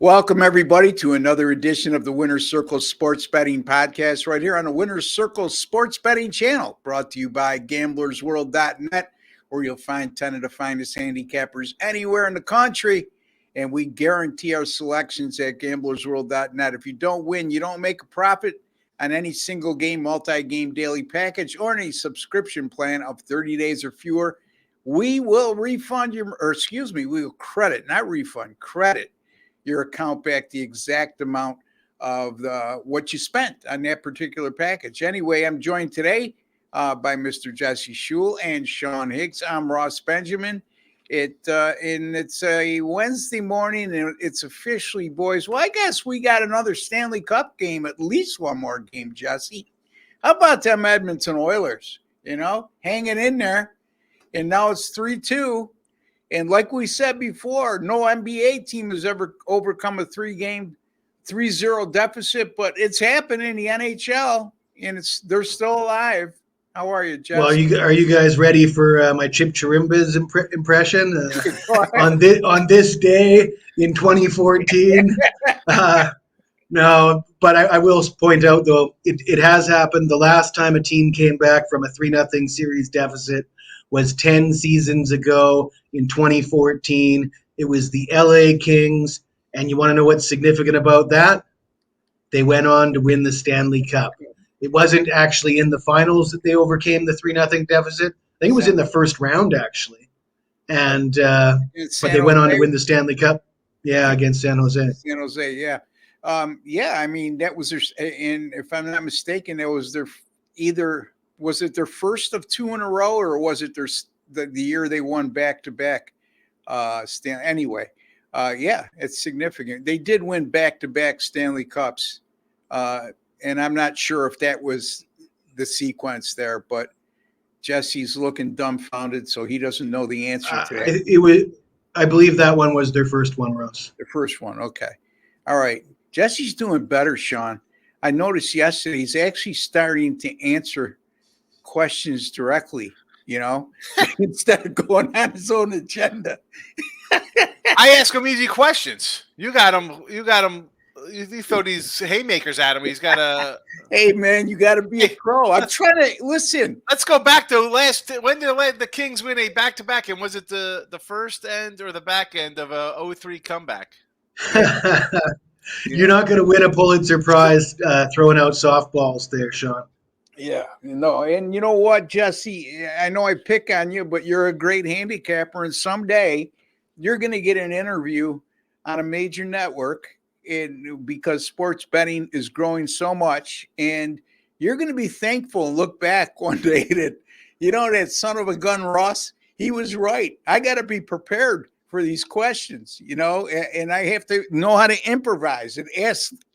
Welcome, everybody, to another edition of the Winner's Circle Sports Betting Podcast right here on the Winner's Circle Sports Betting channel, brought to you by GamblersWorld.net, where you'll find 10 of the finest handicappers anywhere in the country, and we guarantee our selections at GamblersWorld.net. If you don't win, you don't make a profit on any single game, multi-game daily package, or any subscription plan of 30 days or fewer, we will refund you, we will credit your account back the exact amount of what you spent on that particular package. Anyway, I'm joined today by Mr. Jesse Schule and Sean Higgs. I'm Ross Benjamin. And it's a Wednesday morning, and it's officially, boys. Well, I guess we got another Stanley Cup game, at least one more game, Jesse. How about them Edmonton Oilers? Hanging in there, and now it's 3-2. And like we said before, no NBA team has ever overcome a 3-0 deficit, but it's happened in the NHL, and they're still alive. How are you, Jesse? Well, are you guys ready for my Chip Chirimba's impression on this day in 2014? No, but I will point out, though, it has happened. The last time a team came back from a 3-0 series deficit was 10 seasons ago in 2014. It was the LA Kings, and you want to know what's significant about that? They went on to win the Stanley Cup. It wasn't actually in the finals that they overcame the 3-0 deficit. I think it was in the first round, actually. And but they went on to win the Stanley Cup. Yeah, against San Jose. San Jose, yeah. I mean, that was their, and if I'm not mistaken, that was their was it their first of two in a row, or was it the year they won back-to-back? Anyway, it's significant. They did win back-to-back Stanley Cups, and I'm not sure if that was the sequence there, but Jesse's looking dumbfounded, so he doesn't know the answer to that. I believe that one was their first one, Russ. The first one, okay. All right. Jesse's doing better, Sean. I noticed yesterday he's actually starting to answer questions directly, instead of going on his own agenda. I ask him easy questions. You got him. You throw these haymakers at him. He's got a. Hey man, you got to be a pro. I'm trying to listen. Let's go back to when did the Kings win a back-to-back? And was it the first end or the back end of a 0-3 comeback? You're not going to win a Pulitzer Prize throwing out softballs there, Sean. Yeah, and you know what, Jesse? I know I pick on you, but you're a great handicapper, and someday you're going to get an interview on a major network, because sports betting is growing so much, and you're going to be thankful and look back one day that, that son of a gun Ross, he was right. I got to be prepared for these questions, and I have to know how to improvise and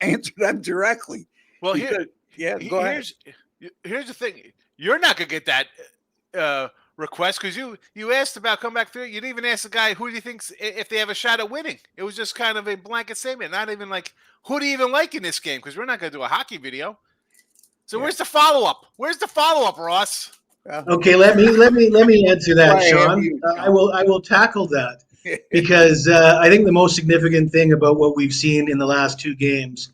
answer them directly. Well, go ahead. Here's the thing. You're not going to get that request because you asked about comeback theory. You didn't even ask the guy who do you think if they have a shot at winning. It was just kind of a blanket statement. Not even like, who do you even like in this game? Because we're not going to do a hockey video. So Where's the follow-up? Where's the follow-up, Ross? Okay, let me answer that, Sean. I will tackle that because I think the most significant thing about what we've seen in the last two games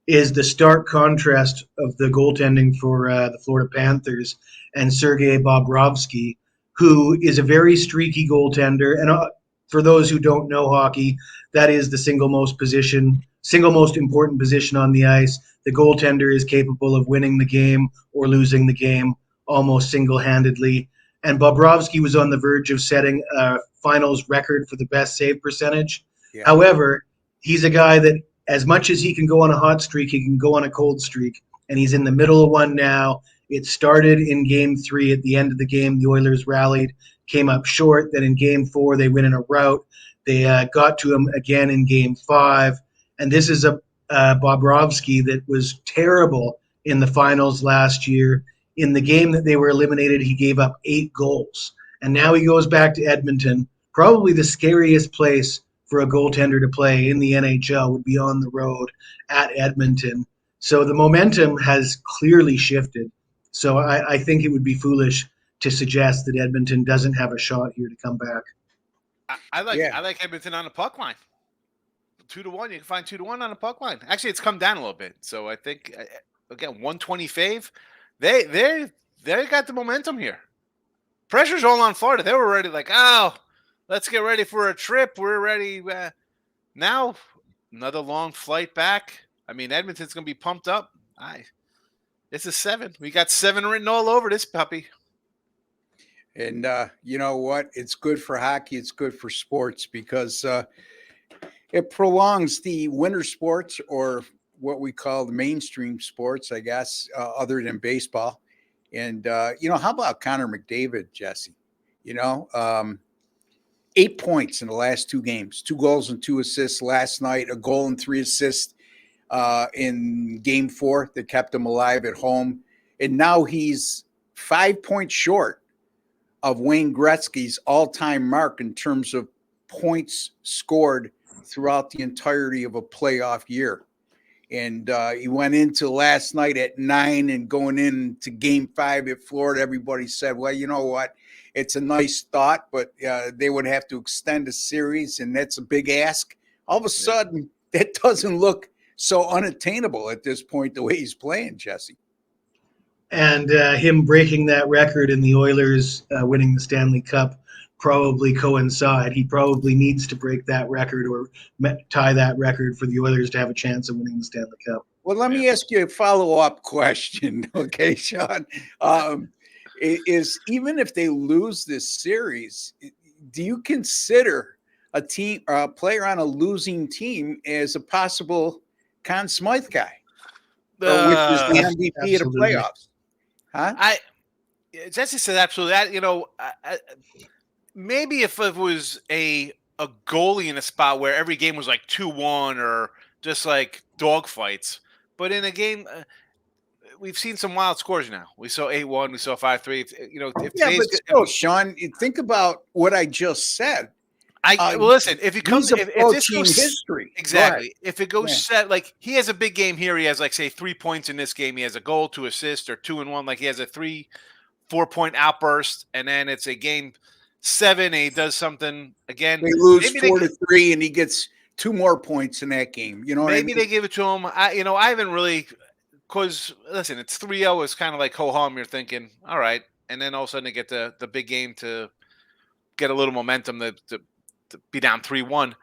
is the stark contrast of the goaltending for the Florida Panthers and Sergei Bobrovsky, who is a very streaky goaltender. And for those who don't know hockey, that is the single most important position on the ice. The goaltender is capable of winning the game or losing the game almost single-handedly. And Bobrovsky was on the verge of setting a finals record for the best save percentage. Yeah. However, he's a guy that, as much as he can go on a hot streak, he can go on a cold streak, and he's in the middle of one now. It started in Game 3. At the end of the game, the Oilers rallied, came up short. Then in Game 4, they went in a rout. They got to him again in Game 5. And this is a Bobrovsky that was terrible in the finals last year. In the game that they were eliminated, he gave up 8 goals. And now he goes back to Edmonton, probably the scariest place for a goaltender to play in the NHL would be on the road at Edmonton. So the momentum has clearly shifted. So I think it would be foolish to suggest that Edmonton doesn't have a shot here to come back. I like Edmonton on the puck line. 2-1. You can find 2-1 on the puck line. Actually, it's come down a little bit. So I think again 120 fave. They got the momentum here. Pressure's all on Florida. They were already like, oh, let's get ready for a trip. We're ready. Now, another long flight back. I mean, Edmonton's going to be pumped up. It's a 7. We got 7 written all over this puppy. And you know what? It's good for hockey. It's good for sports because it prolongs the winter sports, or what we call the mainstream sports, I guess, other than baseball. And, how about Connor McDavid, Jesse? 8 points in the last 2 games, 2 goals and 2 assists last night, a goal and 3 assists in game 4 that kept him alive at home. And now he's 5 points short of Wayne Gretzky's all-time mark in terms of points scored throughout the entirety of a playoff year. And he went into last night at 9, and going into game 5 at Florida, everybody said, well, you know what? It's a nice thought, but they would have to extend the series, and that's a big ask. All of a sudden, that doesn't look so unattainable at this point, the way he's playing, Jesse. And him breaking that record and the Oilers winning the Stanley Cup probably coincide. He probably needs to break that record or tie that record for the Oilers to have a chance of winning the Stanley Cup. Well, let me ask you a follow-up question, okay, Sean? Is even if they lose this series, do you consider a player on a losing team as a possible Conn Smythe guy, which is the MVP of the playoffs? Huh? Jesse said absolutely. Maybe if it was a goalie in a spot where every game was like 2-1 or just like dogfights, but in a game, we've seen some wild scores now. We saw 8-1, we saw 5-3. But still, Sean, think about what I just said. Listen, if it comes, if this goes history, exactly. If it goes set, like he has a big game here, he has like say 3 points in this game. He has a goal, 2 assists, or 2-1. Like he has a 3-4 point outburst, and then it's a game 7, and he does something again. They lose 4-3, and he gets 2 more points in that game. You know, maybe they give it to him. I haven't really, because listen, it's 3-0. It's kind of like ho hum. You're thinking, all right, and then all of a sudden they get the big game to get a little momentum to be down 3-1.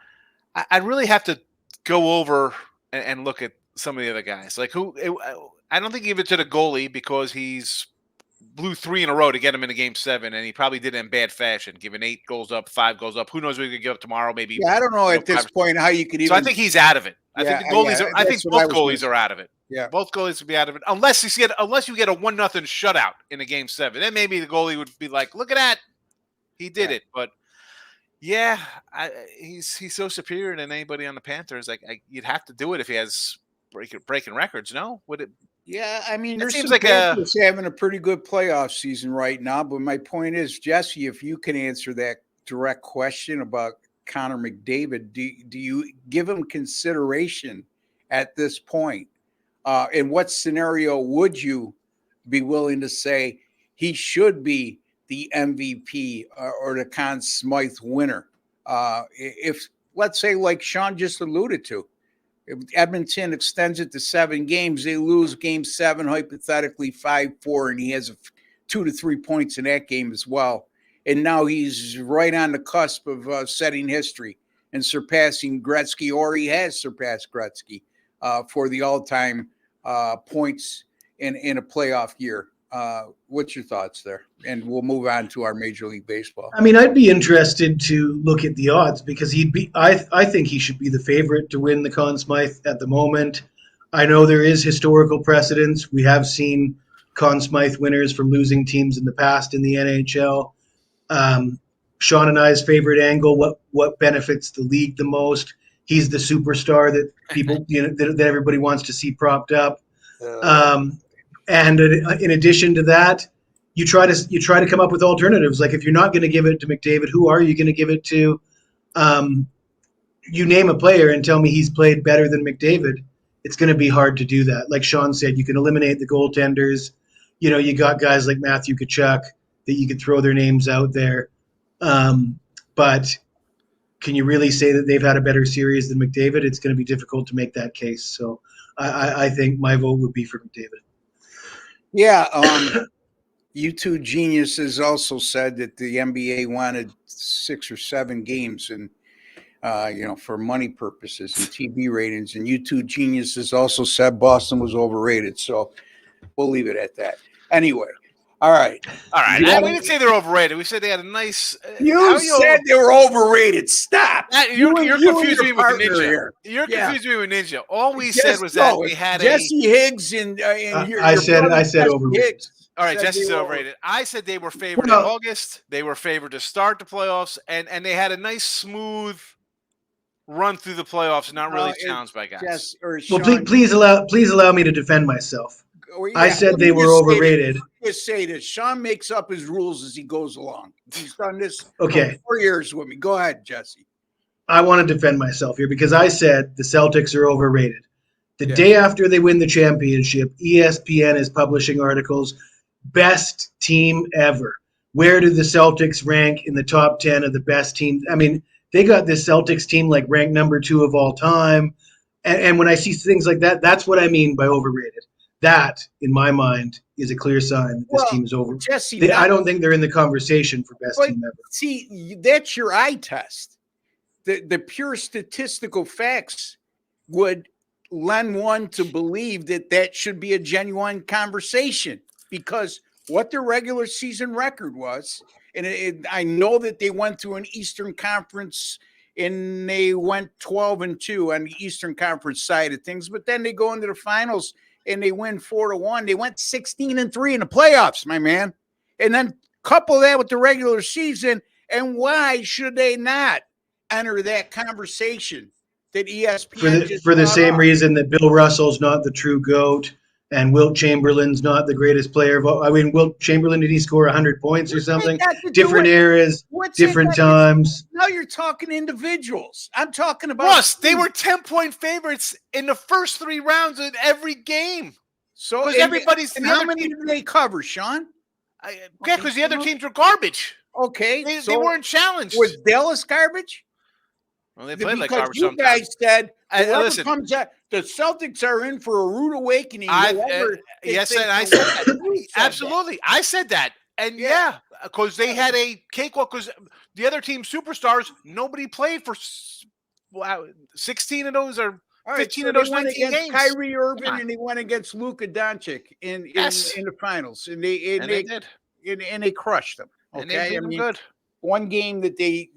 I'd really have to go over and look at some of the other guys. Like I don't think give it to the goalie because he's blew 3 in a row to get him into game 7, and he probably did it in bad fashion, giving 8 goals up, 5 goals up. Who knows what he could give up tomorrow? Maybe. Yeah, I don't know at this point how you could even. So I think he's out of it. I think the goalies are. I think both goalies are out of it. Yeah, both goalies would be out of it unless you get a 1-0 shutout in a game 7. Then maybe the goalie would be like, "Look at that, he did it." But yeah, he's so superior than anybody on the Panthers. Like you'd have to do it if he has breaking records. No, would it? Yeah, I mean, it seems like having a pretty good playoff season right now. But my point is, Jesse, if you can answer that direct question about Connor McDavid, do you give him consideration at this point? In what scenario would you be willing to say he should be the MVP or the Conn Smythe winner? If, let's say, like Sean just alluded to, if Edmonton extends it to 7 games, they lose game 7, hypothetically 5-4, and he has 2 to 3 points in that game as well. And now he's right on the cusp of setting history and surpassing Gretzky, or he has surpassed Gretzky for the all-time points in a playoff year. What's your thoughts there? And we'll move on to our Major League Baseball. I mean, I'd be interested to look at the odds because I think he should be the favorite to win the Conn Smythe at the moment. I know there is historical precedence. We have seen Conn Smythe winners from losing teams in the past in the NHL. Sean and I's favorite angle, what benefits the league the most? He's the superstar that people, that everybody wants to see propped up. And in addition to that, you try to come up with alternatives. Like if you're not going to give it to McDavid, who are you going to give it to? You name a player and tell me he's played better than McDavid. It's going to be hard to do that. Like Sean said, you can eliminate the goaltenders. You got guys like Matthew Tkachuk that you could throw their names out there. But can you really say that they've had a better series than McDavid? It's going to be difficult to make that case. So I think my vote would be for McDavid. Yeah. You two geniuses also said that the NBA wanted 6 or 7 games and, for money purposes and TV ratings. And you two geniuses also said Boston was overrated. So we'll leave it at that. Anyway. All right. We didn't say they're overrated. We said they had a nice. You said they were overrated. Stop. You're confusing me with Ninja. You're confusing me with Ninja. All we said was that they had Jesse Higgs and I said overrated. All right, Jesse said overrated. I said they were favored in August. They were favored to start the playoffs, and they had a nice smooth run through the playoffs, not really challenged by guys. Please allow me to defend myself. I said they were overrated. Just say this. Sean makes up his rules as he goes along. He's done this for 4 years with me. Go ahead, Jesse. I want to defend myself here because I said the Celtics are overrated. The day after they win the championship, ESPN is publishing articles, best team ever. Where do the Celtics rank in the top 10 of the best teams? I mean, they got this Celtics team like ranked number 2 of all time. And when I see things like that, that's what I mean by overrated. That, in my mind, is a clear sign that this team is over. Jesse, I don't think they're in the conversation for best team ever. See, that's your eye test. The pure statistical facts would lend one to believe that should be a genuine conversation because what their regular season record was, and I know that they went to an Eastern Conference and they went 12-2 on the Eastern Conference side of things, but then they go into the finals and they win 4-1. They went 16-3 in the playoffs, my man. And then couple that with the regular season, and why should they not enter that conversation that ESPN for the same reason that Bill Russell's not the true GOAT and Wilt Chamberlain's not the greatest player of all. I mean, Wilt Chamberlain, did he score 100 points or something? Different eras, different times. Now you're talking individuals. I'm talking about Russ. They were 10-point favorites in the first 3 rounds in every game. So everybody's. And how many did they cover, Sean? Because the other teams were garbage. Okay, they weren't challenged. Was Dallas garbage? Well, they played like garbage sometimes. You guys said listen, comes out, the Celtics are in for a rude awakening. Yes, and I said that. Absolutely. I said that. And because they had a cakewalk because the other team superstars, nobody played for 16 of those or 15 of those 19 games. Kyrie Irving and they went against Luka Doncic in the finals. And they did. And they crushed them. Okay. And they good. One game that they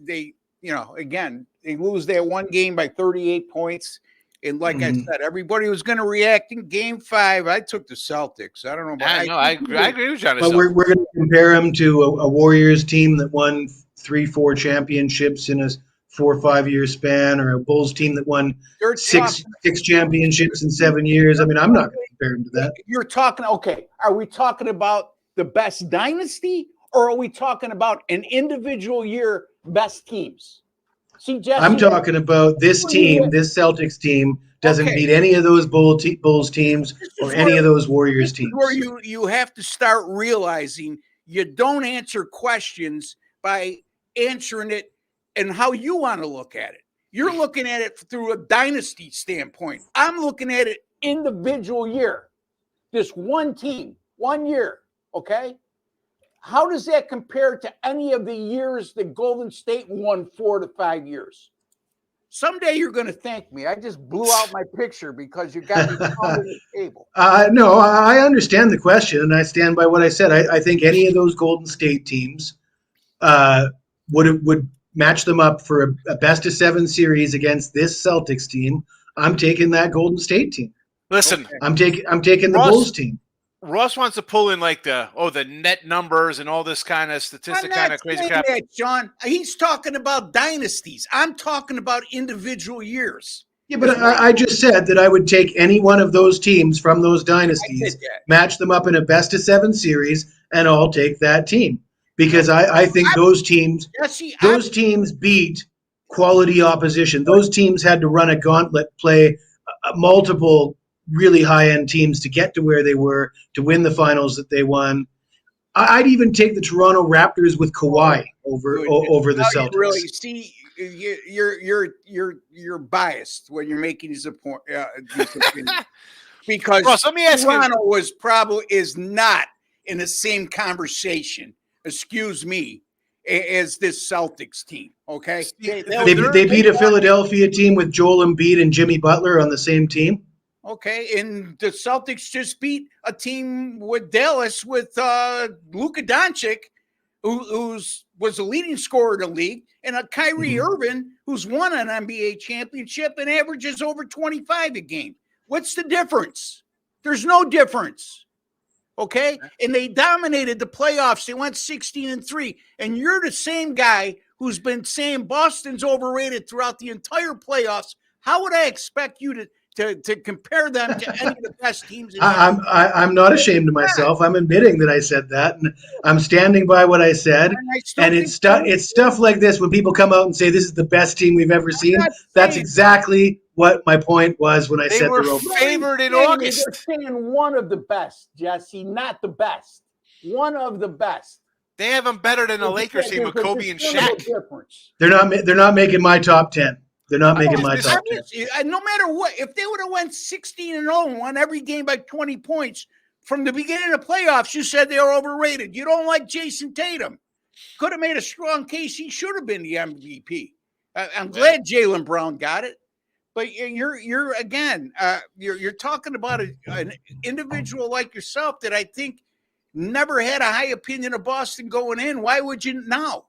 again, they lose that one game by 38 points. And like I said, everybody was going to react in Game 5. I took the Celtics. I don't know. I agree with you. But we're going to compare them to a Warriors team that won 3-4 championships in a 4 or 5 year span, or a Bulls team that won six championships in 7 years. I mean, I'm not going to compare them to that. You're talking, okay, are we talking about the best dynasty, or are we talking about an individual year best teams? See, Jesse, I'm talking about this team, this Celtics team doesn't beat any of those Bulls teams or any of those Warriors teams. Where you have to start realizing you don't answer questions by answering it and how you want to look at it. You're looking at it through a dynasty standpoint. I'm looking at it individual year. This one team, 1 year, okay? How does that compare to any of the years that Golden State won 4 to 5 years? Someday you're going to thank me. I just blew out my picture because you got me on the table. No, I understand the question, and I stand by what I said. I think any of those Golden State teams would match them up for a best-of-7 series against this Celtics team. I'm taking that Golden State team. Listen, I'm taking the Bulls team. Ross wants to pull in like the net numbers and all this kind of statistic kind of crazy crap. That, John. He's talking about dynasties. I'm talking about individual years. Yeah, but I just said that I would take any one of those teams from those dynasties, match them up in a best-of-7 series, and I'll take that team because I think those teams beat quality opposition. Those teams had to run a gauntlet, play multiple really high-end teams to get to where they were, to win the finals that they won. I'd even take the Toronto Raptors with Kawhi over the Celtics. Really see, you're biased when you're making these opinions. Because Ross, let me ask Toronto is not in the same conversation, excuse me, as this Celtics team. Okay, they beat a Philadelphia team with Joel Embiid and Jimmy Butler on the same team. Okay, and the Celtics just beat a team with Dallas with Luka Doncic, who was the leading scorer in the league, and a Kyrie Irving who's won an NBA championship and averages over 25 a game. What's the difference? There's no difference. Okay, and they dominated the playoffs. They went 16-3, and you're the same guy who's been saying Boston's overrated throughout the entire playoffs. How would I expect you to compare them to any of the best teams in the I'm not ashamed of myself. I'm admitting that I said that, and I'm standing by what I said. And it's stuff like this when people come out and say this is the best team we've ever seen. That's exactly what my point was when I said they were favored in August. They're saying one of the best, Jesse, not the best. One of the best. They have them better than the Lakers team with Kobe and Shaq. They're not making my top 10. They're not making my top 10. No matter what, if they would have went 16-0 and won every game by 20 points from the beginning of the playoffs, you said they were overrated. You don't like Jason Tatum. Could have made a strong case he should have been the MVP. I'm glad Jaylen Brown got it, but you're talking about an individual like yourself that I think never had a high opinion of Boston going in. Why would you now?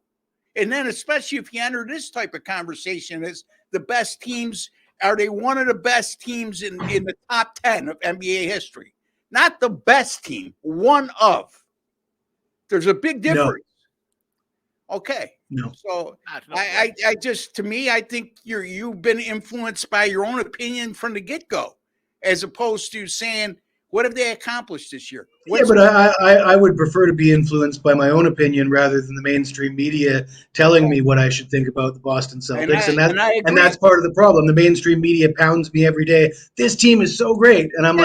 And then especially if you enter this type of conversation as the best teams, are they one of the best teams in the top 10 of NBA history? Not the best team, one of. There's a big difference. No. Okay. No. So I just, to me, I think you've been influenced by your own opinion from the get-go, as opposed to saying, what have they accomplished this year? But I would prefer to be influenced by my own opinion rather than the mainstream media telling me what I should think about the Boston Celtics. And that's part of the problem. The mainstream media pounds me every day. This team is so great. And I'm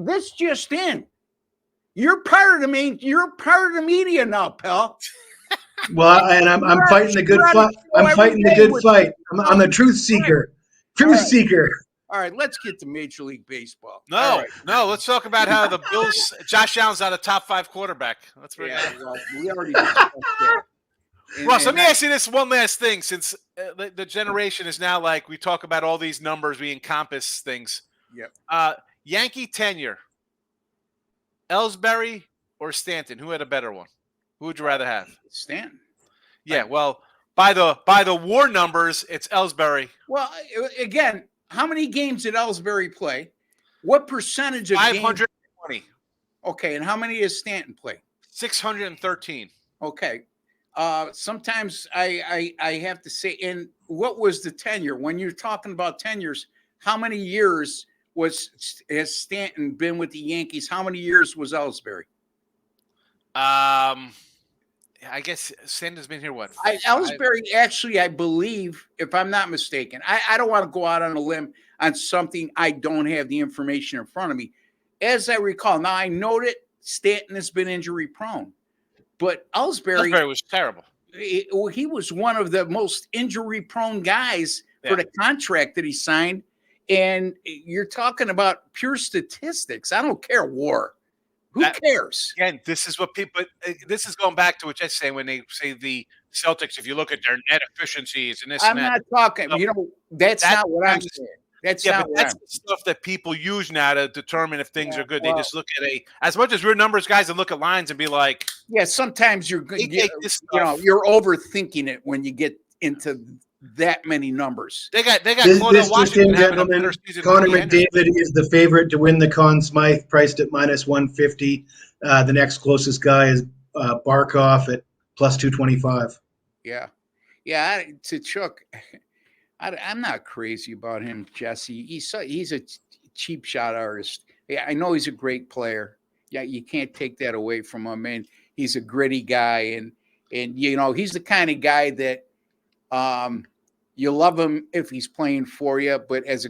This just in. You're part of the media now, pal. Well, and I'm fighting the good fight. I'm fighting the good fight. I'm a truth seeker. Seeker. All right, let's get to Major League Baseball. No, let's talk about how the Bills, Josh Allen's not a top 5 quarterback. Let's bring we already discussed that. Ross, let me ask you this one last thing, since the generation is now like, we talk about all these numbers, we encompass things. Yep. Yankee tenure, Ellsbury or Stanton? Who had a better one? Who would you rather have? Stanton. Yeah, well, by the WAR numbers, it's Ellsbury. Well, again, how many games did Ellsbury play? What percentage of 520. Games? Okay, and how many does Stanton play? 613. Okay. Sometimes I have to say, and what was the tenure? When you're talking about tenures, how many years has Stanton been with the Yankees? How many years was Ellsbury? I guess Stanton's been here, what? Ellsbury, actually, I believe, if I'm not mistaken, I don't want to go out on a limb on something I don't have the information in front of me. As I recall, now I know that Stanton has been injury prone, but Ellsbury was terrible. He was one of the most injury prone guys for the contract that he signed. And you're talking about pure statistics. I don't care WAR. Who cares? Again, this is what people. This is going back to what Jeff's saying when they say the Celtics. If you look at their net efficiencies and this, I'm not talking. So, that's not what I'm saying. That's not what that's the stuff that people use now to determine if things are good. They just look at as much as we're numbers guys and look at lines and be like, sometimes you're good. You're overthinking it when you get into that many numbers. They got this just in, gentlemen. Connor McDavid is the favorite to win the Conn Smythe, priced at -150. The next closest guy is Barkov at +225. Yeah. To Chuck, I'm not crazy about him, Jesse. He's a cheap shot artist. Yeah, I know he's a great player. Yeah, you can't take that away from him. And he's a gritty guy, and he's the kind of guy that you love him if he's playing for you, but as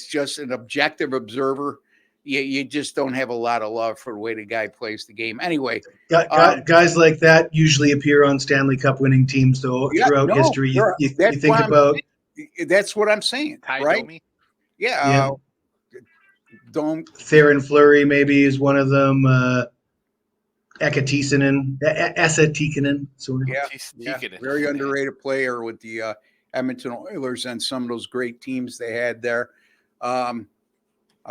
just an objective observer, you just don't have a lot of love for the way the guy plays the game. Anyway, guys like that usually appear on Stanley Cup winning teams, though, throughout history. You think about. That's what I'm saying, right? Domi. Yeah. Theron Fleury maybe is one of them. Esa Tikkanen. Yeah, very underrated player with the Edmonton Oilers and some of those great teams they had there. A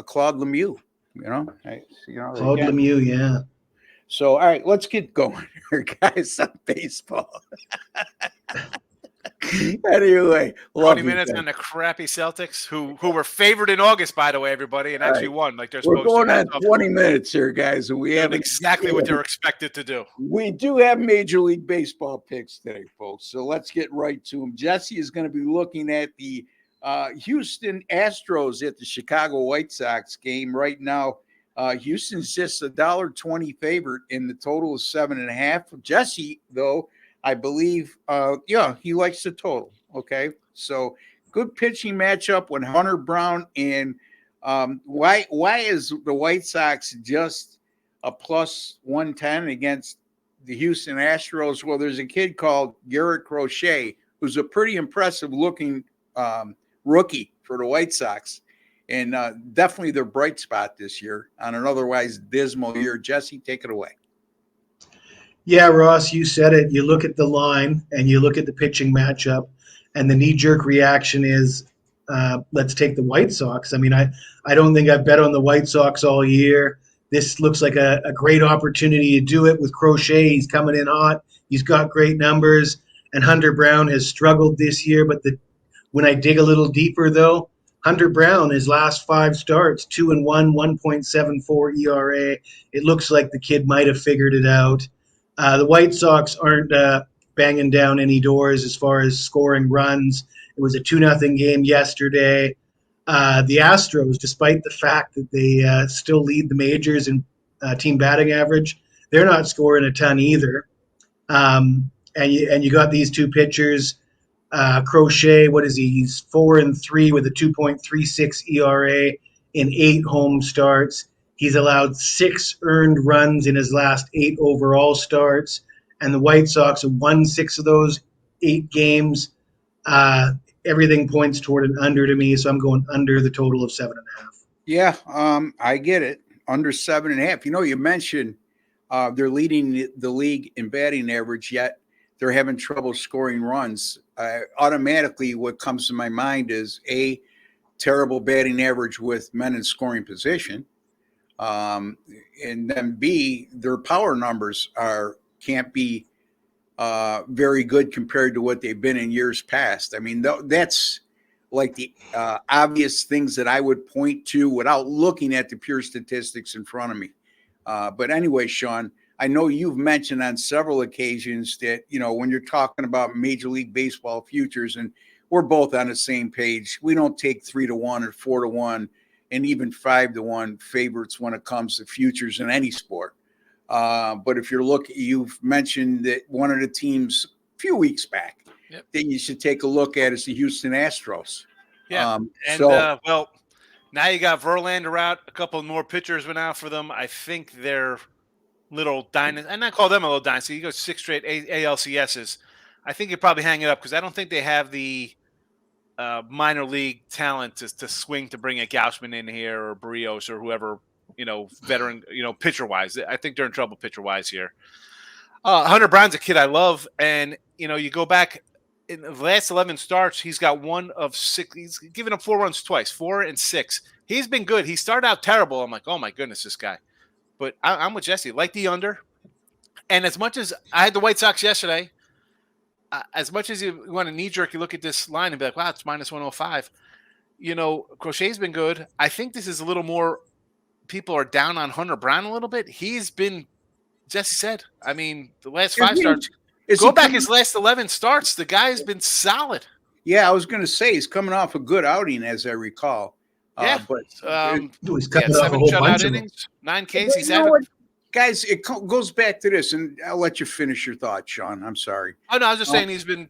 Claude Lemieux, Claude Lemieux, yeah. So, all right, let's get going here, guys, on baseball. Anyway, 20 minutes on the crappy Celtics, who were favored in August, by the way, everybody, and actually won like they're supposed to. We're going on 20 minutes here, guys, and we have exactly what they're expected to do. We do have Major League Baseball picks today, folks, so let's get right to them. Jesse is going to be looking at the Houston Astros at the Chicago White Sox game right now. Houston's just $1.20 favorite, and the total is 7.5. Jesse, though, I believe, he likes the total. Okay, so good pitching matchup with Hunter Brown. And why is the White Sox just a plus 110 against the Houston Astros? Well, there's a kid called Garrett Crochet who's a pretty impressive looking rookie for the White Sox, and definitely their bright spot this year on an otherwise dismal year. Jesse, take it away. Yeah, Ross, you said it. You look at the line and you look at the pitching matchup, and the knee-jerk reaction is, let's take the White Sox. I mean, I don't think I've bet on the White Sox all year. This looks like a great opportunity to do it with Crochet. He's coming in hot. He's got great numbers, and Hunter Brown has struggled this year. But when I dig a little deeper, though, Hunter Brown, his last 5 starts, 2-1, 1.74 ERA. It looks like the kid might have figured it out. The White Sox aren't banging down any doors as far as scoring runs. It was a 2-0 game yesterday. The Astros, despite the fact that they still lead the majors in team batting average, they're not scoring a ton either. And you got these two pitchers. Crochet, what is he? He's 4-3 with a 2.36 ERA in 8 home starts. He's allowed 6 earned runs in his last 8 overall starts, and the White Sox have won 6 of those 8 games. Everything points toward an under to me, so I'm going under the total of 7.5. Yeah, I get it. Under 7.5. You mentioned they're leading the league in batting average, yet they're having trouble scoring runs. Automatically, what comes to my mind is A, terrible batting average with men in scoring position. And then B, their power numbers can't be very good compared to what they've been in years past. I mean, that's like the obvious things that I would point to without looking at the pure statistics in front of me. But anyway, Sean, I know you've mentioned on several occasions that, when you're talking about Major League Baseball futures, and we're both on the same page, we don't take 3-1 or 4-1 and even 5-1 favorites when it comes to futures in any sport. But if you've mentioned that one of the teams a few weeks back that you should take a look at is the Houston Astros. Yeah. Well, now you got Verlander out. A couple more pitchers went out for them. I think they're little dynasty, and I call them a little dynasty. You go 6 straight ALCSs. I think you probably hang it up because I don't think they have the minor league talent to swing to bring a Gaussman in here or Barrios or whoever, veteran, pitcher wise. I think they're in trouble pitcher wise here. Hunter Brown's a kid I love, and you go back in the last 11 starts, he's got 1 of 6. He's given up 4 runs twice, 4 and 6. He's been good. He started out terrible. I'm like, oh my goodness, this guy. But I'm with Jesse. Like the under. And as much as I had the White Sox yesterday, as much as you want to knee-jerk, you look at this line and be like, wow, it's minus 105. Crochet's been good. I think this is a little more – people are down on Hunter Brown a little bit. He's been – Jesse said, I mean, the last 5 starts – go back his last 11 starts. The guy has been solid. Yeah, I was going to say he's coming off a good outing, as I recall. Yeah, but he's coming off a whole bunch of innings, 9 Ks. He's had guys. It goes back to this, and I'll let you finish your thought, Sean. I'm sorry. Oh no, I was just saying he's been,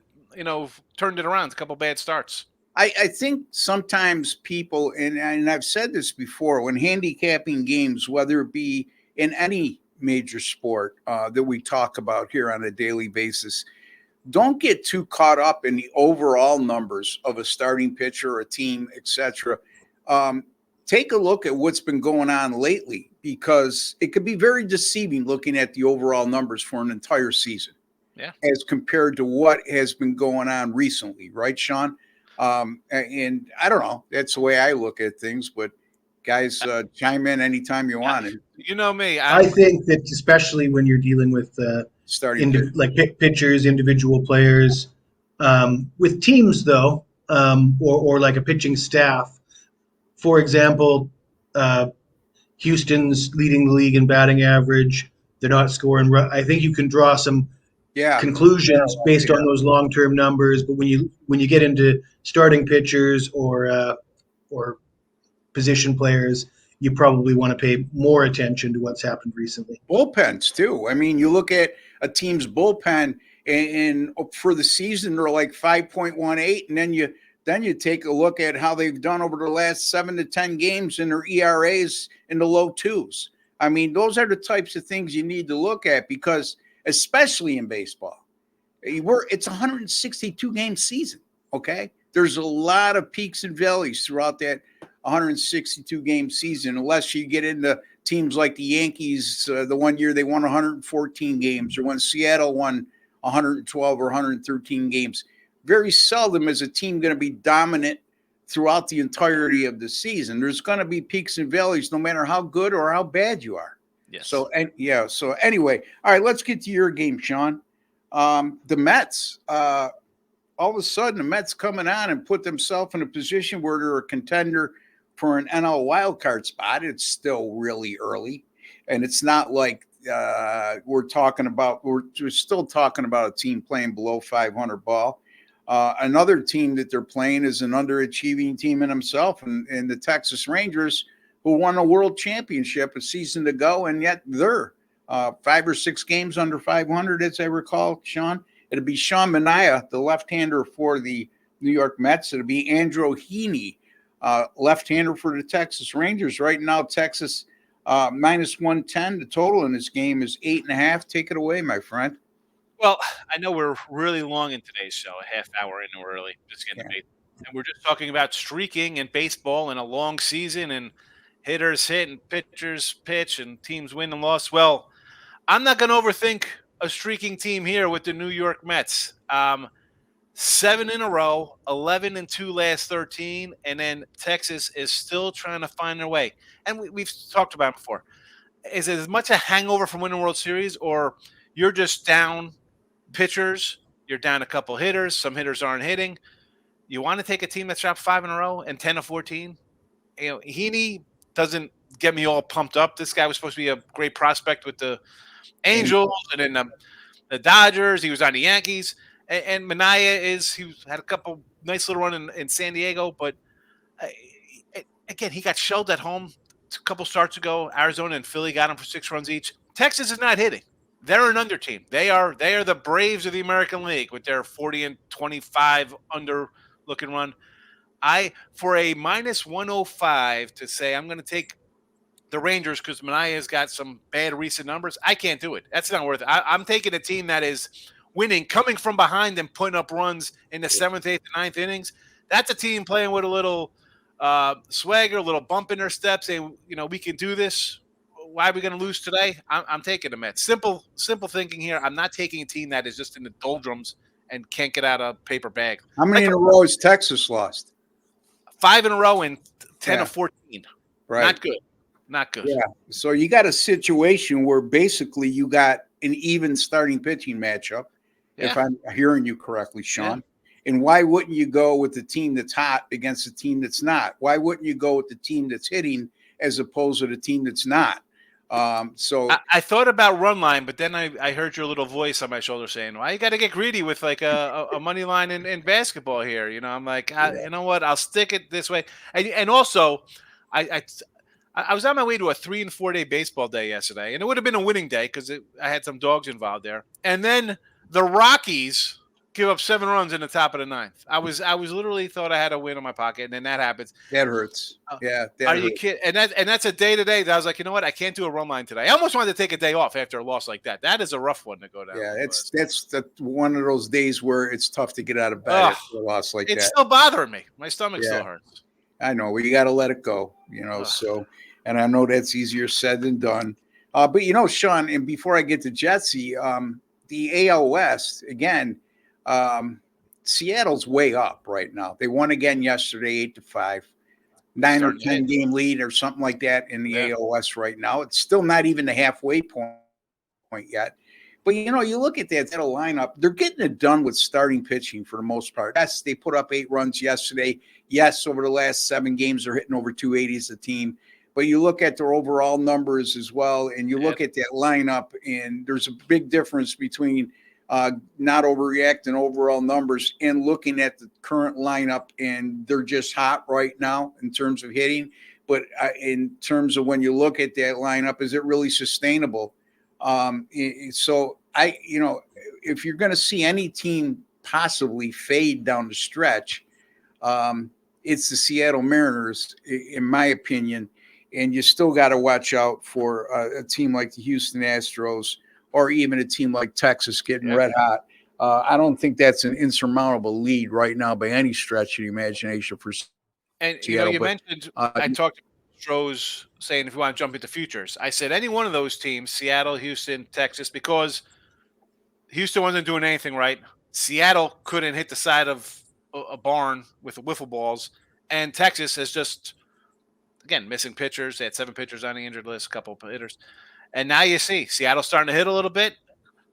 turned it around. A couple bad starts. I think sometimes people, and I've said this before, when handicapping games, whether it be in any major sport that we talk about here on a daily basis, don't get too caught up in the overall numbers of a starting pitcher or a team, etc. Um, Take a look at what's been going on lately, because it could be very deceiving looking at the overall numbers for an entire season, Yeah. as compared to what has been going on recently, right, Sean? And I don't know. That's the way I look at things. But guys, chime in anytime you want. And You know me. I think that especially when you're dealing with starting pitch. like pitchers, individual players, with teams though, or like a pitching staff. For example, Houston's leading the league in batting average. They're not scoring. I think you can draw some conclusions based on those long-term numbers. But when you get into starting pitchers or position players, you probably want to pay more attention to what's happened recently. Bullpens too. I mean, you look at a team's bullpen, and for the season they're like 5.18, and then you take a look at how they've done over the last 7 to 10 games, and their ERAs in the low twos. I mean, those are the types of things you need to look at, because especially in baseball, it's a 162 game season. Okay, there's a lot of peaks and valleys throughout that 162 game season, unless you get into teams like the Yankees. The one year they won 114 games, or when Seattle won 112 or 113 games. Very seldom is a team going to be dominant throughout the entirety of the season. There's going to be peaks and valleys, no matter how good or how bad you are. Yes. So anyway, all right, let's get to your game, Sean. The Mets. All of a sudden, the Mets coming on and put themselves in a position where they're a contender for an NL wildcard spot. It's still really early, and it's not like we're still talking about a team playing below 500 ball. Another team that they're playing is an underachieving team in himself, and the Texas Rangers, who won a world championship a season ago, and yet they're 5 or 6 games under 500, as I recall, Sean. It'll be Sean Manaea, the left-hander for the New York Mets. It'll be Andrew Heaney, left-hander for the Texas Rangers. Right now, Texas minus 110. The total in this game is 8.5. Take it away, my friend. Well, I know we're really long in today's show, a half hour in early, just getting the and we're just talking about streaking and baseball and a long season and hitters hit and pitchers pitch and teams win and lost. Well, I'm not going to overthink a streaking team here with the New York Mets. 7 in a row, 11-2 last 13, and then Texas is still trying to find their way. And we've talked about it before. Is it as much a hangover from winning World Series, or you're just down pitchers, you're down a couple hitters, some hitters aren't hitting? You want to take a team that's dropped 5 in a row and 10-14? You know, Heaney doesn't get me all pumped up. This guy was supposed to be a great prospect with the Angels and then the Dodgers. He was on the Yankees. And Manaea he had a couple nice little run in San Diego, but again, he got shelled at home a couple starts ago. Arizona and Philly got him for 6 runs each. Texas is not hitting. They're an under team. They are the Braves of the American League with their 40-25 under looking run. For a minus 105 to say I'm going to take the Rangers because Manaea's got some bad recent numbers, I can't do it. That's not worth it. I'm taking a team that is winning, coming from behind and putting up runs in the 7th, 8th, and 9th innings. That's a team playing with a little swagger, a little bump in their steps, saying, we can do this. Why are we going to lose today? I'm taking the Mets. Simple thinking here. I'm not taking a team that is just in the doldrums and can't get out of paper bag. How many in a row has Texas lost? 5 in a row and 10-14. Right. Not good. Yeah. So you got a situation where basically you got an even starting pitching matchup, if I'm hearing you correctly, Sean. Yeah. And why wouldn't you go with the team that's hot against a team that's not? Why wouldn't you go with the team that's hitting as opposed to the team that's not? So I thought about run line, but then I heard your little voice on my shoulder saying, "Well, you got to get greedy with like a money line in basketball here." I'm like, you know what? I'll stick it this way. And also, I was on my way to a 3 and 4 day baseball day yesterday, and it would have been a winning day because I had some dogs involved there. And then the Rockies give up 7 runs in the top of the 9th. I was literally thought I had a win on my pocket, and then that happens. That hurts. Yeah, that Are hurts. you kidding? And that's a day-to-day that I was like, you know what? I can't do a run line today. I almost wanted to take a day off after a loss like that. That is a rough one to go down. Yeah, that's one of those days where it's tough to get out of bed after a loss like it's that. still bothering me. My stomach still hurts. I know. Well, you got to let it go, So, and I know that's easier said than done. But Sean, and before I get to Jesse, the AL West again, Seattle's way up right now. They won again yesterday, 8-5, 9 or 10 game lead or something like that in the AL West right now. It's still not even the halfway point yet. But you look at that lineup, they're getting it done with starting pitching for the most part. Yes, they put up 8 runs yesterday. Yes, over the last 7 games, they're hitting over 280 as a team. But you look at their overall numbers as well, and you look at that lineup, and there's a big difference between not overreacting overall numbers and looking at the current lineup, and they're just hot right now in terms of hitting. But in terms of when you look at that lineup, is it really sustainable? So if you're going to see any team possibly fade down the stretch, it's the Seattle Mariners, in my opinion. And you still got to watch out for a team like the Houston Astros or even a team like Texas getting red hot. I don't think that's an insurmountable lead right now by any stretch of the imagination for And Seattle. You mentioned I talked to Astros saying if you want to jump into futures, I said any one of those teams, Seattle, Houston, Texas, because Houston wasn't doing anything right. Seattle couldn't hit the side of a barn with wiffle balls, and Texas is just, again, missing pitchers. They had 7 pitchers on the injured list, a couple of hitters. And now you see Seattle starting to hit a little bit.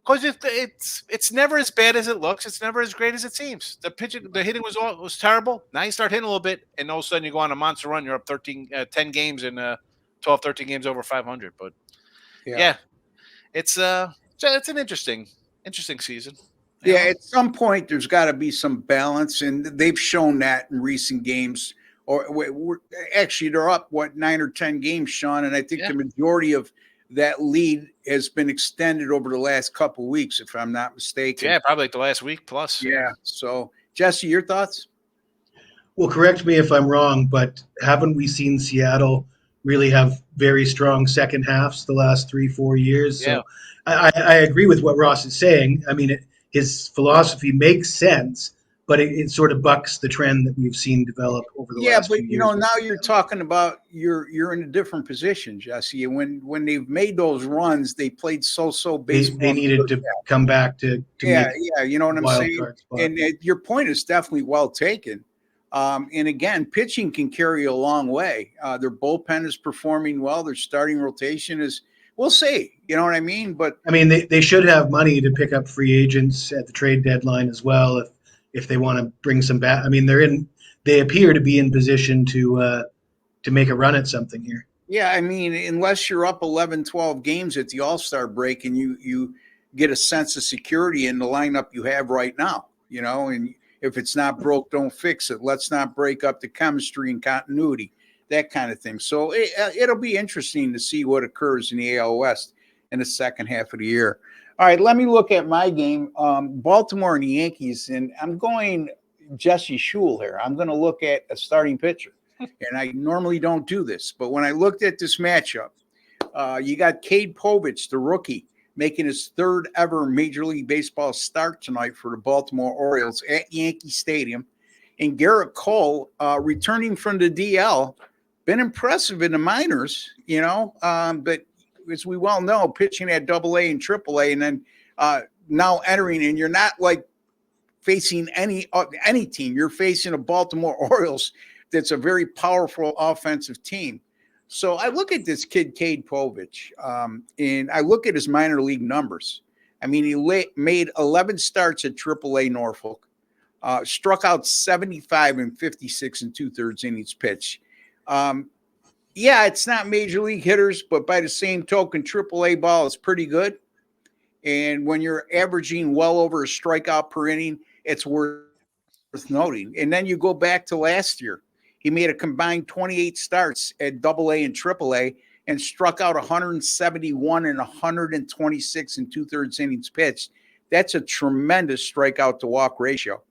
Because it's never as bad as it looks. It's never as great as it seems. The hitting was terrible. Now you start hitting a little bit, and all of a sudden you go on a monster run. You're up 10 games in 12, 13 games over 500. But it's an interesting season. Yeah, at some point there's got to be some balance, and they've shown that in recent games. Or actually, they're up 9 or 10 games, Sean, and I think the majority of that lead has been extended over the last couple of weeks, if I'm not mistaken. Yeah, probably like the last week plus. Yeah. So, Jesse, your thoughts? Well, correct me if I'm wrong, but haven't we seen Seattle really have very strong second halves the last 3-4 years? Yeah. So I agree with what Ross is saying. I mean, his philosophy makes sense, but it sort of bucks the trend that we've seen develop over the last few years. Yeah, but now you're talking about you're in a different position, Jesse. When they've made those runs, they played so baseball. They needed to come back to you know what I'm saying. And your point is definitely well taken. And again, pitching can carry you a long way. Their bullpen is performing well. Their starting rotation is. We'll see. You know what I mean? But I mean, they should have money to pick up free agents at the trade deadline as well if they want to bring some back. I mean, they appear to be in position to make a run at something here. Yeah, I mean, unless you're up 11, 12 games at the All-Star break and you get a sense of security in the lineup you have right now, and if it's not broke, don't fix it. Let's not break up the chemistry and continuity, that kind of thing. So it'll be interesting to see what occurs in the AL West in the second half of the year. All right, let me look at my game, Baltimore and the Yankees, and I'm going Jesse Schule here. I'm going to look at a starting pitcher, and I normally don't do this, but when I looked at this matchup, you got Cade Povich, the rookie, making his 3rd ever Major League Baseball start tonight for the Baltimore Orioles at Yankee Stadium, and Garrett Cole, returning from the DL, been impressive in the minors, but as we well know, pitching at AA and AAA, and then now entering, and you're not like facing any team. You're facing a Baltimore Orioles that's a very powerful offensive team. So I look at this kid, Cade Povich, and I look at his minor league numbers. I mean, he made 11 starts at AAA Norfolk, struck out 75 and 56 and 2/3 innings pitched. Yeah, it's not major league hitters, but by the same token, AAA ball is pretty good. And when you're averaging well over a strikeout per inning, it's worth noting. And then you go back to last year. He made a combined 28 starts at AA and AAA and struck out 171 and 126 and 2/3 innings pitched. That's a tremendous strikeout to walk ratio.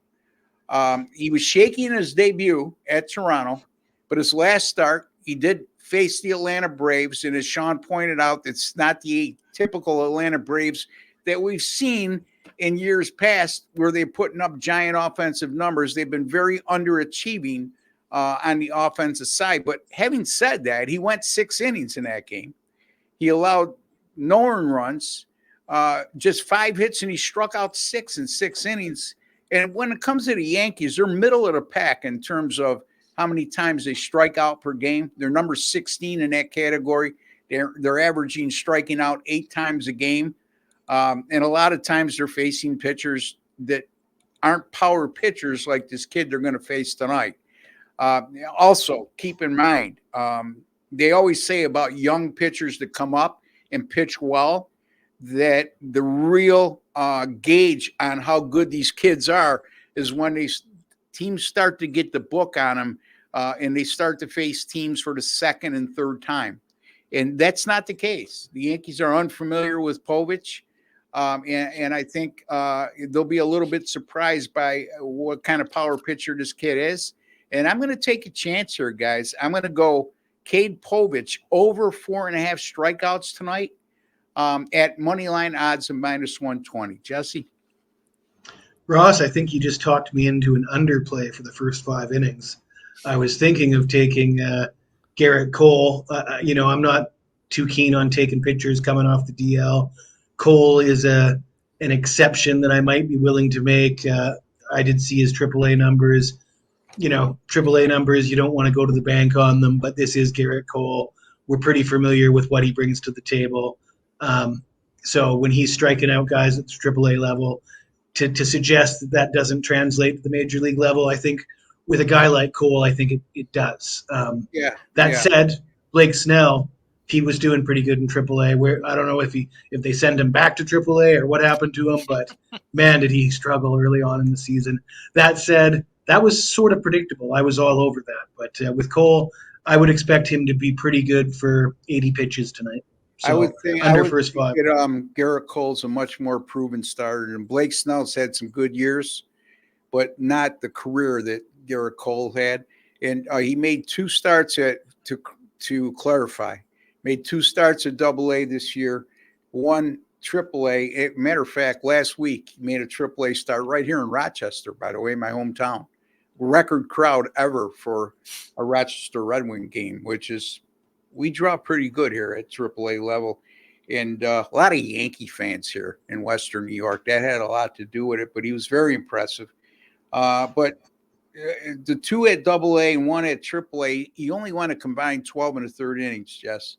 He was shaky in his debut at Toronto, but his last start, he did face the Atlanta Braves. And as Sean pointed out, it's not the typical Atlanta Braves that we've seen in years past where they're putting up giant offensive numbers. They've been very underachieving on the offensive side. But having said that, he went 6 innings in that game. He allowed no earned runs, just 5 hits, and he struck out 6 in 6 innings. And when it comes to the Yankees, they're middle of the pack in terms of how many times they strike out per game. They're number 16 in that category. They're averaging striking out 8 times a game. And a lot of times they're facing pitchers that aren't power pitchers like this kid they're going to face tonight. Also, keep in mind, they always say about young pitchers that come up and pitch well, that the real gauge on how good these kids are is when these teams start to get the book on them and they start to face teams for the second and third time. And that's not the case. The Yankees are unfamiliar with Povich. And I think they'll be a little bit surprised by what kind of power pitcher this kid is. And I'm going to take a chance here, guys. I'm going to go Cade Povich over 4.5 strikeouts tonight at moneyline odds of -120. Jesse? Ross, I think you just talked me into an underplay for the first 5 innings. I was thinking of taking Garrett Cole. I'm not too keen on taking pitchers coming off the DL. Cole is an exception that I might be willing to make. I did see his AAA numbers. AAA numbers, you don't want to go to the bank on them, but this is Garrett Cole. We're pretty familiar with what he brings to the table. So when he's striking out guys at the AAA level, to suggest that doesn't translate to the major league level, I think with a guy like Cole, I think it does. That said, Blake Snell, he was doing pretty good in AAA. Where I don't know if they send him back to AAA or what happened to him, but man, did he struggle early on in the season. That said, that was sort of predictable. I was all over that. But with Cole, I would expect him to be pretty good for 80 pitches tonight. So I would think first 5. Garrett Cole's a much more proven starter, and Blake Snell's had some good years, but not the career that Garrett Cole had. And he made 2 starts to clarify. Made 2 starts at AA this year, 1 AAA. Matter of fact, last week he made a AAA start right here in Rochester, by the way, my hometown. Record crowd ever for a Rochester Red Wing game, which is, we draw pretty good here at AAA level. And a lot of Yankee fans here in Western New York. That had a lot to do with it, but he was very impressive. But the 2 at AA and 1 at AAA, he only went a combined 12 1/3 innings, Jess.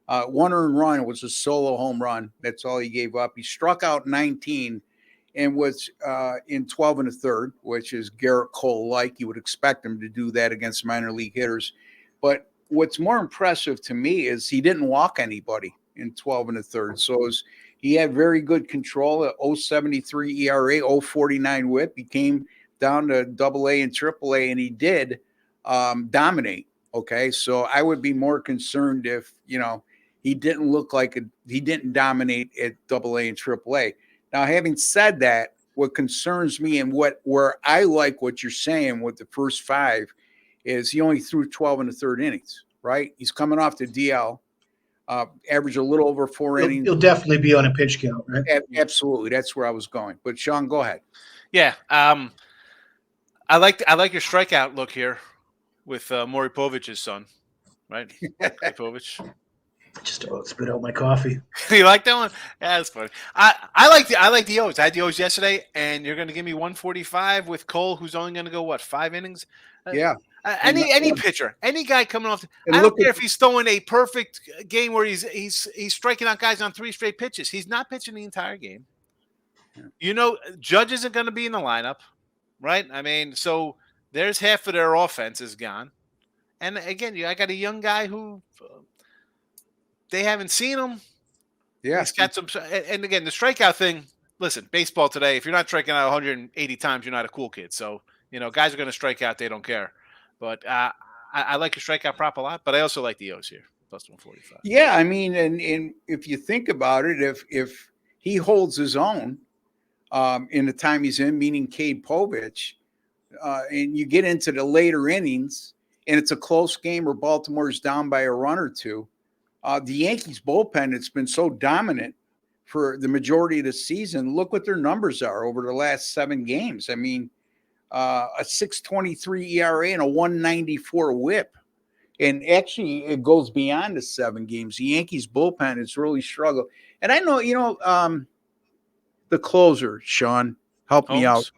1 earned run was a solo home run. That's all he gave up. He struck out 19 and was in 12 1/3, which is Garrett Cole-like. You would expect him to do that against minor league hitters. But what's more impressive to me is he didn't walk anybody in 12 1/3. So he had very good control at 0.73 ERA, 0.49 whip. He came down to AA and AAA, and he did dominate. Okay, so I would be more concerned if, he didn't look like he didn't dominate at AA and AAA. Now, having said that, what concerns me and where I like what you're saying with the first 5 is he only threw 12 1/3 innings, right? He's coming off the DL, average a little over 4 innings. He'll definitely be on a pitch count, right? Absolutely. That's where I was going. But Sean, go ahead. Yeah. I like your strikeout look here with Maury Povich's son, right? Povich. Just about spit out my coffee. You like that one? Yeah, that's funny. I like the O's. I had the O's yesterday, and you're going to give me 145 with Cole, who's only going to go 5 innings. Yeah. Any pitcher, any guy coming off. I don't care if he's throwing a perfect game where he's striking out guys on 3 straight pitches. He's not pitching the entire game. Judge isn't going to be in the lineup, right? I mean, so there's half of their offense is gone. And again, I got a young guy who they haven't seen him. Yeah, he's got some. And again, the strikeout thing. Listen, baseball today. If you're not striking out 180 times, you're not a cool kid. So guys are going to strike out. They don't care. But I like your strikeout prop a lot. But I also like the O's here, plus 145. Yeah, I mean, and if you think about it, if he holds his own, in the time he's in, meaning Cade Povich, and you get into the later innings, and it's a close game or Baltimore's down by a run or two, the Yankees bullpen, it's been so dominant for the majority of the season. Look what their numbers are over the last 7 games. I mean, a 6.23 ERA and a 194 WHIP. And actually, it goes beyond the 7 games. The Yankees bullpen has really struggled. And I know, the closer, Sean, help me out.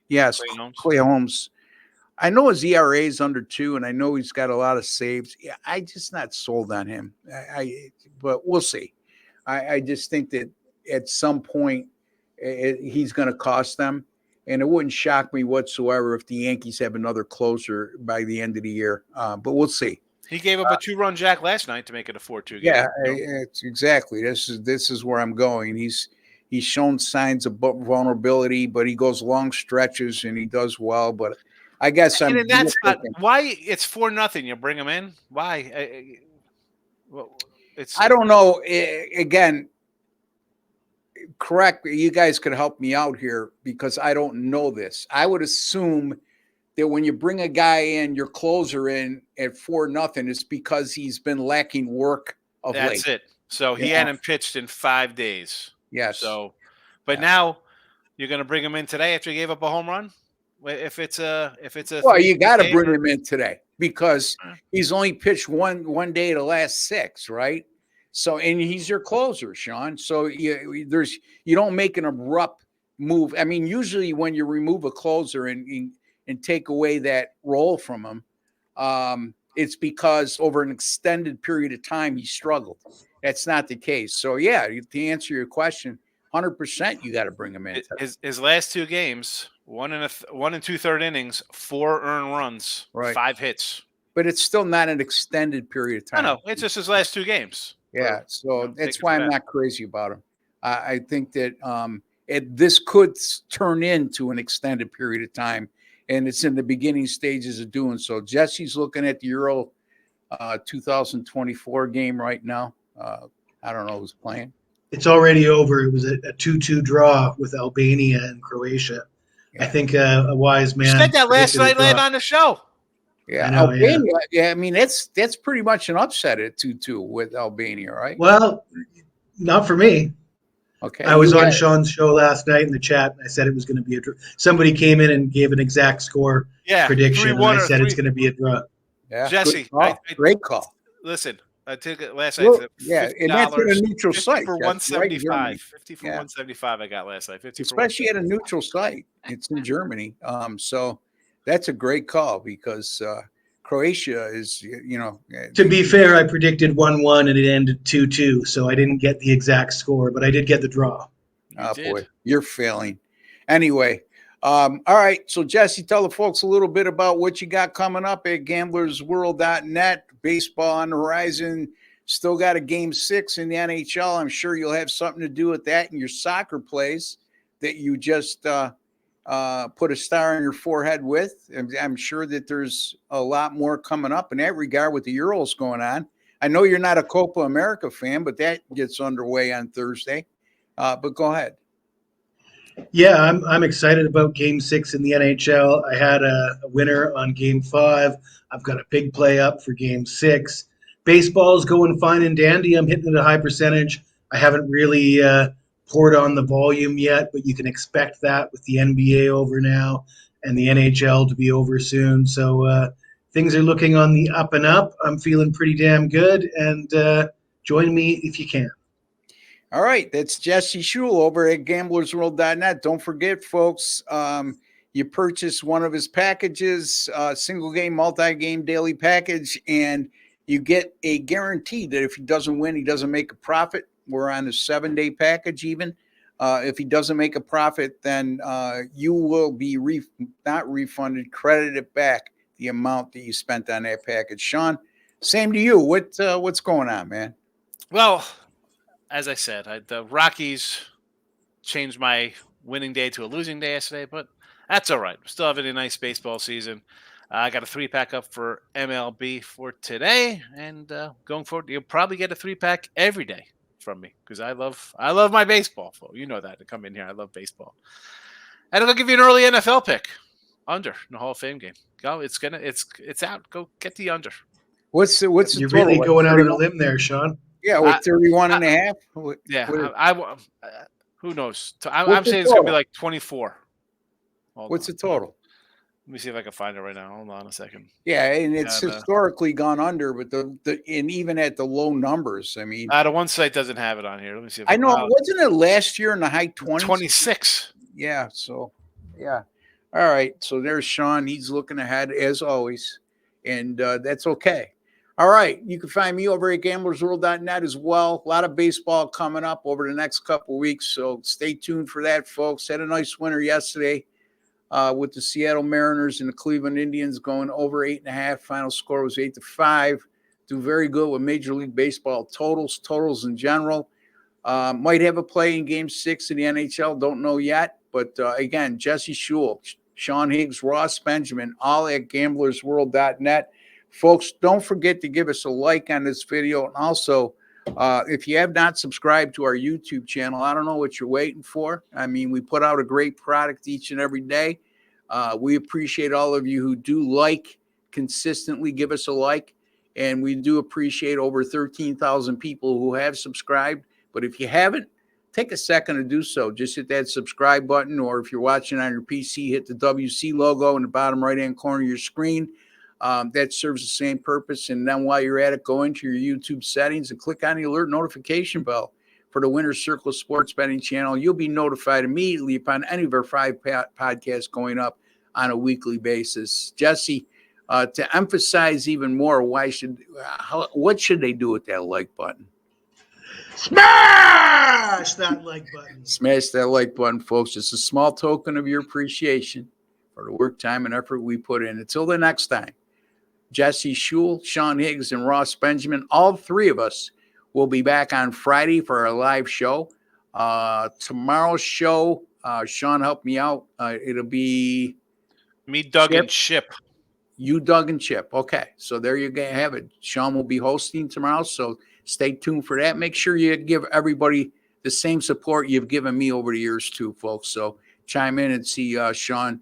Yes, Clay Holmes. I know his ERA is under 2, and I know he's got a lot of saves. Yeah, I just not sold on him. But we'll see. I just think that at some point he's going to cost them, and it wouldn't shock me whatsoever if the Yankees have another closer by the end of the year. But we'll see. He gave up a 2-run jack last night to make it a 4-2 game. Yeah, it's exactly. This is where I'm going. He's shown signs of vulnerability, but he goes long stretches and he does well. But I guess and in that spot, why it's 4-0? You bring him in? Why? I don't know. Again, correct. You guys could help me out here because I don't know this. I would assume that when you bring a guy in, your closer in at 4-0, it's because he's been lacking work of late. That's it. So he hadn't pitched in 5 days. Yes. So, but now you're going to bring him in today after he gave up a home run. If it's a well, you got to bring him in today because he's only pitched one day the last 6, right? So, and he's your closer, Sean. So you don't make an abrupt move. I mean, usually when you remove a closer and take away that role from him, it's because over an extended period of time he struggled. That's not the case. So, yeah, to answer your question, 100% you got to bring him in. His last 2 games, 1 and 2/3 innings, 4 earned runs, right. 5 hits. But it's still not an extended period of time. No, it's just his last 2 games. Yeah, so that's why I'm not crazy about him. I think that this could turn into an extended period of time, and it's in the beginning stages of doing so. Jesse's looking at the Euro 2024 game right now. I don't know who's playing. It's already over. It was a 2-2 draw with Albania and Croatia. Yeah. I think a wise man. You said that last night late on the show. Yeah, know, Albania. Yeah, I mean that's pretty much an upset at 2-2 with Albania, right? Well, not for me. Okay. I was on Sean's show last night in the chat, and I said it was going to be a draw. Somebody came in and gave an exact score prediction, and I said it's going to be a draw. Yeah, Jesse, great call. Listen, I took it last night. Well, yeah, and that's at a neutral site. For 175. 50 for 175 I got last night. 50 especially at a neutral site. It's in Germany. So that's a great call because Croatia is, To be fair, I predicted 1-1 and it ended 2-2, so I didn't get the exact score, but I did get the draw. Boy, you're failing. Anyway, all right. So, Jesse, tell the folks a little bit about what you got coming up at gamblersworld.net. Baseball on the horizon. Still got a game 6 in the NHL. I'm sure you'll have something to do with that in your soccer plays that you just put a star on your forehead with. I'm sure that there's a lot more coming up in that regard with the Euros going on. I know you're not a Copa America fan, but that gets underway on Thursday. But go ahead. Yeah, I'm excited about Game 6 in the NHL. I had a winner on Game 5. I've got a big play up for Game 6. Baseball's going fine and dandy. I'm hitting it at a high percentage. I haven't really poured on the volume yet, but you can expect that with the NBA over now and the NHL to be over soon. So things are looking on the up and up. I'm feeling pretty damn good, and join me if you can. All right, that's Jesse Schule over at gamblersworld.net. Don't forget, folks, you purchase one of his packages, single game, multi-game daily package, and you get a guarantee that if he doesn't win, he doesn't make a profit. We're on a 7-day package even. If he doesn't make a profit, then you will be not refunded, credited back the amount that you spent on that package. Sean, same to you. What's going on, man? Well, as I said, the Rockies changed my winning day to a losing day yesterday, but that's all right. Still having a nice baseball season. I got a 3-pack up for MLB for today, and going forward, you'll probably get a 3-pack every day from me because I love my baseball. You know that to come in here. I love baseball, and I'm gonna give you an early NFL pick under in the Hall of Fame game. Go, it's out. Go get the under. What's the You're total? really Like going out on a 31? limb there, Sean. Yeah, with 31 and a half. Who knows? What's I'm the saying it's gonna be total? like 24. What's the total? Let me see if I can find it right now. Hold on a second. Yeah, and it's historically gone under, but and even at the low numbers, I mean, the one site doesn't have it on here. Let me see. If I know, wasn't it last year in the high 20s? 26. Yeah. So, yeah. All right. So there's Sean. He's looking ahead as always, and that's okay. All right. You can find me over at gamblersworld.net as well. A lot of baseball coming up over the next couple of weeks, so stay tuned for that, folks. Had a nice winner yesterday. With the Seattle Mariners and the Cleveland Indians going over 8.5. Final score was 8-5. Do very good with Major League Baseball totals in general. Might have a play in Game 6 of the NHL. Don't know yet. But again, Jesse Schule, Sean Higgs, Ross Benjamin, all at gamblersworld.net. Folks, don't forget to give us a like on this video. And also, if you have not subscribed to our YouTube channel, I don't know what you're waiting for. I mean, we put out a great product each and every day. We appreciate all of you who do consistently give us a like. And we do appreciate over 13,000 people who have subscribed. But if you haven't, take a second to do so. Just hit that subscribe button, or if you're watching on your PC, hit the WC logo in the bottom right-hand corner of your screen. That serves the same purpose. And then while you're at it, go into your YouTube settings and click on the alert notification bell for the Winner's Circle Sports Betting channel. You'll be notified immediately upon any of our 5 podcasts going up on a weekly basis. Jesse, to emphasize even more, what should they do with that like button? Smash that like button. Smash that like button, folks. It's a small token of your appreciation for the work, time, and effort we put in. Until the next time, Jesse Schule, Sean Higgs, and Ross Benjamin, all 3 of us will be back on Friday for our live show. Tomorrow's show, Sean, help me out. It'll be me, Doug, and Chip. You, Doug, and Chip. Okay, so there you have it. Sean will be hosting tomorrow, so stay tuned for that. Make sure you give everybody the same support you've given me over the years too, folks. So chime in and see Sean,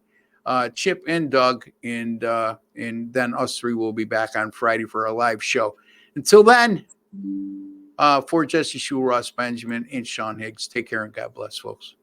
Chip, and Doug, and then us 3 will be back on Friday for our live show. Until then, for Jesse Schule, Ross Benjamin, and Sean Higgs, take care and God bless, folks.